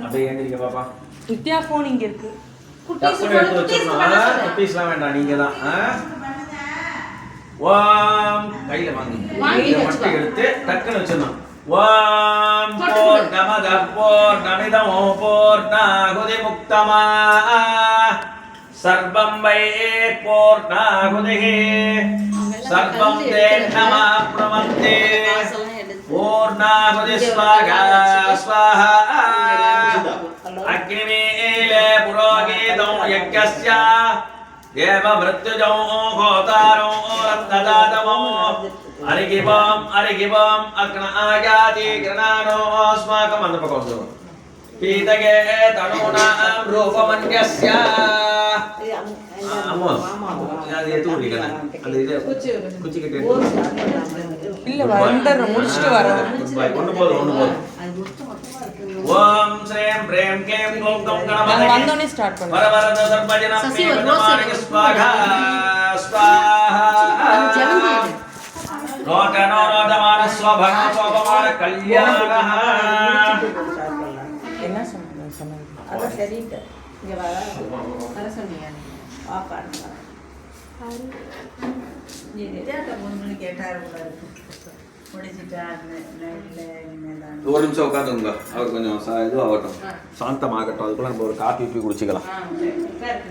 அப்படியே ஏந்திரிக்க பாப்பா. நித்யா ஃபோன் இங்க இருக்கு. குட்டீஸ்லாம் வேண்டாம், நீங்க தான். ஓம் கையில வாங்க, மட்டும் எடுத்து டக்குன்னு வச்சிடணும். ஓம் பூர்ணமத பூர்ணமிதம் பூர்ணாகுதி முக்தமா சர்வம் வை பூர்ணாகுதிஹி சர்வம் தேன்னமா பிரமந்தே பூர்ணாகுதி ஸ்வாகா ஸ்வாஹா அக்னிமீலே புரோகீதம் யக்ஞஸ்ய தேவ மிருத்யுஜோ கோதாரோ ரத்னதாதமோ அரிகிபம் அக்ன ஆயாதி கிரணானோ அஸ்மாகம் அந்த பக்கம் வந்து பீதகே தனூனாம் ரூபமன்யஸ்ய அம்மா அது எது குடிக்கல அந்த இது குச்சி கிட்ட இல்ல வண்டர் முடிச்சிட்டு வரது ஒன்னு போதும் ஓம் ஸ்ரீம் பிரேம் கேம் ஓம் கம் கணபதி வந்தோனே ஸ்டார்ட் பண்ணு வரவரத சர்வஜனம் மேவதமானிக ஸ்வாகா ஸ்வாஹா லோகனோ ரோதமான ஸ்வபக ஸ்வபமான கல்யாணஹ என்ன சொன்னாங்க அத சரிட்ட இங்க வர சொன்னீங்க பாப்பாங்க நீ கேட்ட முன்னு கேட்டாரு கூட முடிச்சிட்டா நைட்ல இனிமேதான் ஒரு நிமிஷம் உட்காந்துங்க, அவர் கொஞ்சம் இது ஆகட்டும், சாந்தமாகட்டும். அதுக்குள்ள நம்ம ஒரு காஃபி குடிச்சிக்கலாம்.